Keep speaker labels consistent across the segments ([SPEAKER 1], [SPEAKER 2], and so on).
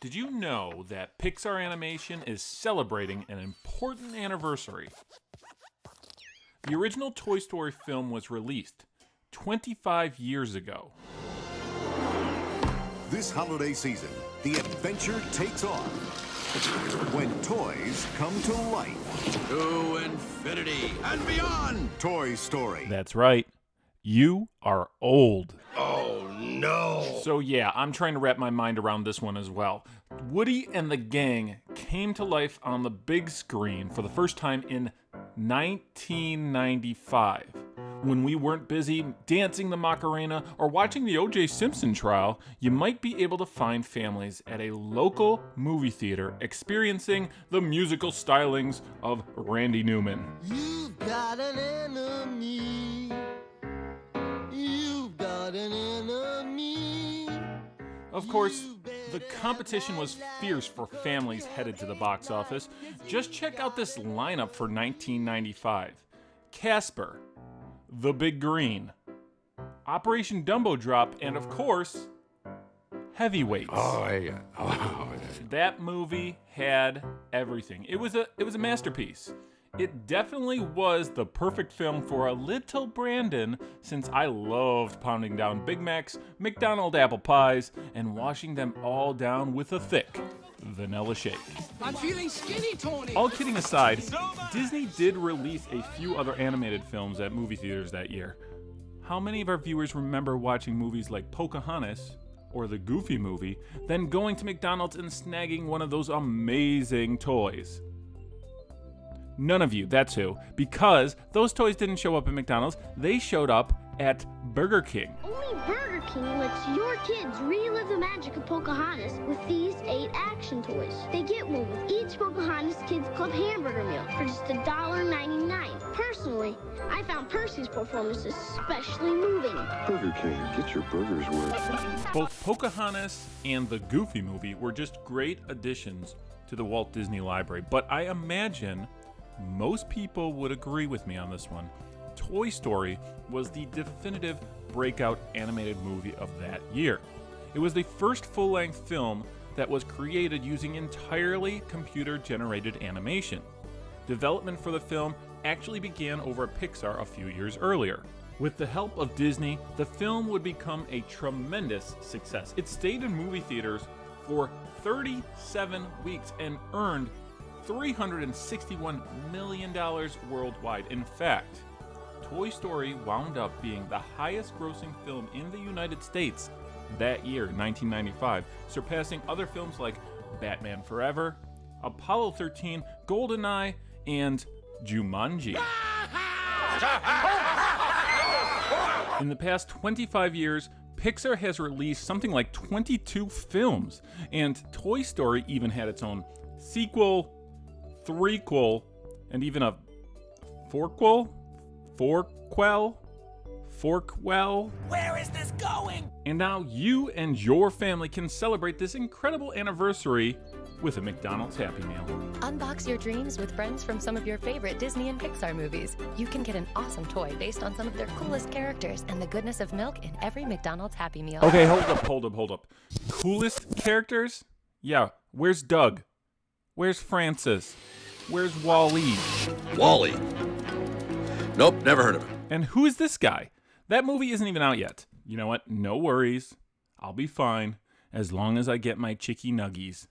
[SPEAKER 1] Did you know that PIXAR Animation is celebrating an important anniversary? The original Toy Story film was released 25 years ago.
[SPEAKER 2] This holiday season, the adventure takes off when toys come to life.
[SPEAKER 3] To infinity and beyond!
[SPEAKER 2] Toy Story.
[SPEAKER 1] That's right. You are old.
[SPEAKER 3] Oh, no!
[SPEAKER 1] So yeah, I'm trying to wrap my mind around this one as well. Woody and the gang came to life on the big screen for the first time in 1995. When we weren't busy dancing the Macarena or watching the O.J. Simpson trial, you might be able to find families at a local movie theater experiencing the musical stylings of Randy Newman.
[SPEAKER 4] You've got an enemy. You've got an enemy.
[SPEAKER 1] Of course, the competition was fierce for families headed to the box office. Just check out this lineup for 1995. Casper, The Big Green, Operation Dumbo Drop, and of course, Heavyweights.
[SPEAKER 3] Oh, yeah.
[SPEAKER 1] That movie had everything. It was a masterpiece. It definitely was the perfect film for a little Brandon, since I loved pounding down Big Macs, McDonald's apple pies, and washing them all down with a thick vanilla shake.
[SPEAKER 5] I'm feeling skinny, Tony.
[SPEAKER 1] All kidding aside, Disney did release a few other animated films at movie theaters that year. How many of our viewers remember watching movies like Pocahontas or the Goofy Movie, then going to McDonald's and snagging one of those amazing toys? None of you, that's who. Because those toys didn't show up at McDonald's, they showed up at Burger King.
[SPEAKER 6] Only Burger King lets your kids relive the magic of Pocahontas with these 8 action toys. They get one with each Pocahontas Kids Club hamburger meal for just $1.99. Personally, I found Percy's performance especially moving.
[SPEAKER 7] Burger King, get your burgers worth.
[SPEAKER 1] Both Pocahontas and the Goofy Movie were just great additions to the Walt Disney Library, but I imagine most people would agree with me on this one. Toy Story was the definitive breakout animated movie of that year. It was the first full-length film that was created using entirely computer-generated animation. Development for the film actually began over at PIXAR a few years earlier. With the help of Disney, the film would become a tremendous success. It stayed in movie theaters for 37 weeks and earned $361 million worldwide. In fact, Toy Story wound up being the highest grossing film in the United States that year, 1995, surpassing other films like Batman Forever, Apollo 13, GoldenEye, and Jumanji. In the past 25 years, Pixar has released something like 22 films, and Toy Story even had its own sequel, threequel, and even a forkwell.
[SPEAKER 5] Where is this going?
[SPEAKER 1] And now you and your family can celebrate this incredible anniversary with a McDonald's Happy Meal.
[SPEAKER 8] Unbox your dreams with friends from some of your favorite Disney and Pixar movies. You can get an awesome toy based on some of their coolest characters and the goodness of milk in every McDonald's Happy Meal.
[SPEAKER 1] Okay, hold up. Coolest characters? Yeah, where's Doug? Where's Francis? Where's Wall-E?
[SPEAKER 3] Wall-E? Nope, never heard of him.
[SPEAKER 1] And who is this guy? That movie isn't even out yet. You know what? No worries. I'll be fine as long as I get my chicky nuggies.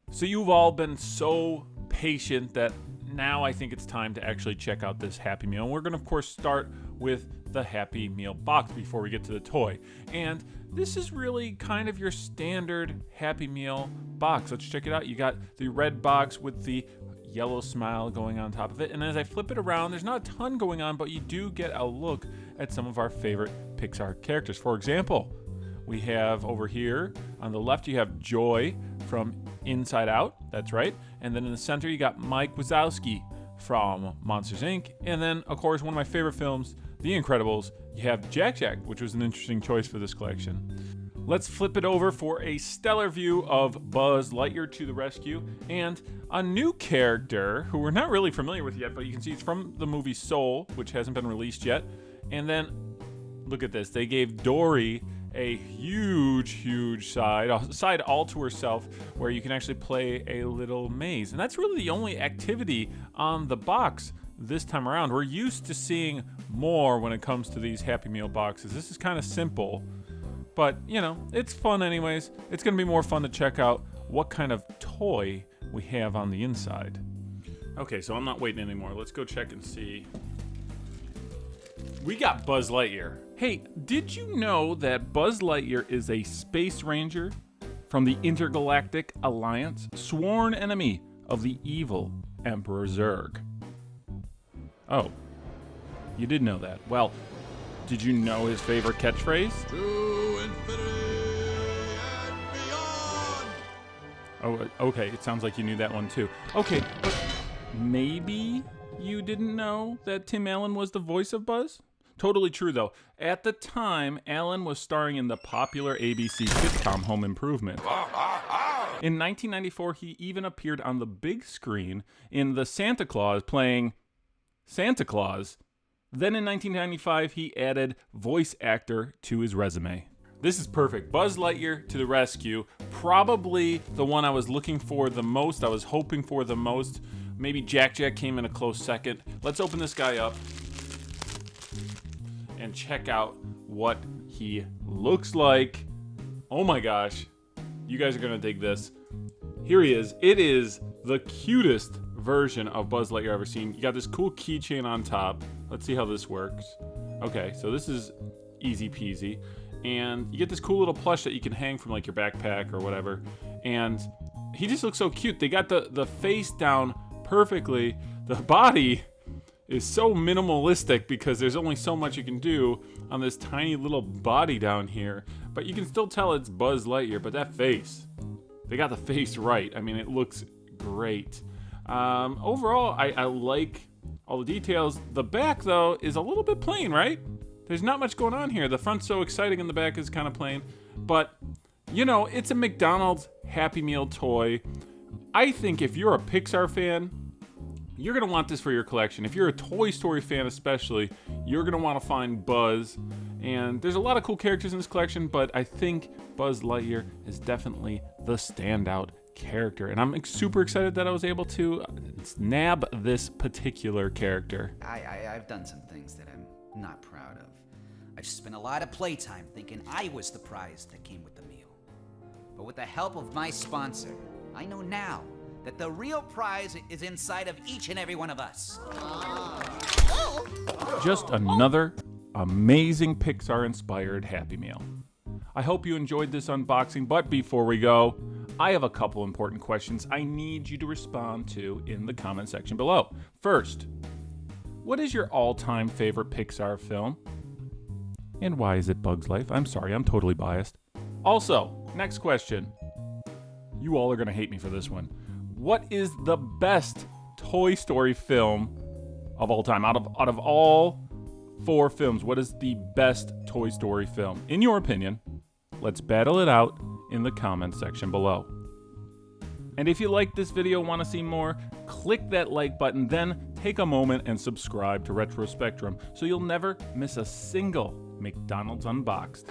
[SPEAKER 1] So you've all been so patient that now I think it's time to actually check out this Happy Meal. And we're going to, of course, start with the Happy Meal box before we get to the toy. And this is really kind of your standard Happy Meal box. Let's check it out. You got the red box with the yellow smile going on top of it. And as I flip it around, there's not a ton going on, but you do get a look at some of our favorite Pixar characters. For example, we have over here on the left, you have Joy from Inside Out. That's right. And then in the center, you got Mike Wazowski from Monsters, Inc. And then, of course, one of my favorite films, The Incredibles, you have Jack Jack, which was an interesting choice for this collection. Let's flip it over for a stellar view of Buzz Lightyear to the rescue, and a new character who we're not really familiar with yet, but you can see it's from the movie Soul, which hasn't been released yet. And then, look at this, they gave Dory a huge side, a side all to herself, where you can actually play a little maze. And that's really the only activity on the box this time around. We're used to seeing more when it comes to these Happy Meal boxes. This is kind of simple, but you know, it's fun anyways. It's gonna be more fun to check out what kind of toy we have on the inside. Okay, so I'm not waiting anymore. Let's go check and see. We got Buzz Lightyear. Hey, did you know that Buzz Lightyear is a space ranger from the Intergalactic Alliance, sworn enemy of the evil Emperor Zurg? Oh, you did know that. Well, did you know his favorite catchphrase?
[SPEAKER 3] To infinity and beyond!
[SPEAKER 1] Oh, okay, it sounds like you knew that one too. Okay, but maybe you didn't know that Tim Allen was the voice of Buzz? Totally true, though. At the time, Allen was starring in the popular ABC sitcom Home Improvement. In 1994, he even appeared on the big screen in The Santa Claus playing Santa Claus. Then in 1995, he added voice actor to his resume. This is perfect. Buzz Lightyear to the rescue. Probably the one I was looking for the most. I was hoping for the most. Maybe Jack came in a close second. Let's open this guy up and check out what he looks like. Oh my gosh. You guys are going to dig this. Here he is. It is the cutest version of Buzz Lightyear I've ever seen. You got this cool keychain on top. Let's see how this works. Okay, so this is easy peasy. And you get this cool little plush that you can hang from like your backpack or whatever. And he just looks so cute. They got the face down perfectly. The body is so minimalistic because there's only so much you can do on this tiny little body down here. But you can still tell it's Buzz Lightyear. But that face, they got the face right. I mean, it looks great. Overall, I like all the details. The back, though, is a little bit plain, right? There's not much going on here. The front's so exciting and the back is kind of plain. But, you know, it's a McDonald's Happy Meal toy. I think if you're a Pixar fan, you're going to want this for your collection. If you're a Toy Story fan especially, you're going to want to find Buzz. And there's a lot of cool characters in this collection, but I think Buzz Lightyear is definitely the standout character. And I'm super excited that I was able to nab this particular character.
[SPEAKER 9] I've done some things that I'm not proud of. I've spent a lot of playtime thinking I was the prize that came with the meal. But with the help of my sponsor, I know now that the real prize is inside of each and every one of us.
[SPEAKER 1] Just another amazing Pixar-inspired Happy Meal. I hope you enjoyed this unboxing, but before we go, I have a couple important questions I need you to respond to in the comment section below. First, what is your all-time favorite Pixar film? And why is it Bug's Life? I'm sorry, I'm totally biased. Also, next question. You all are going to hate me for this one. What is the best Toy Story film of all time? Out of all 4 films, what is the best Toy Story film? In your opinion, let's battle it out in the comment section below. And if you like this video, want to see more, click that like button, then take a moment and subscribe to Retro Spectrum so you'll never miss a single McDonald's Unboxed.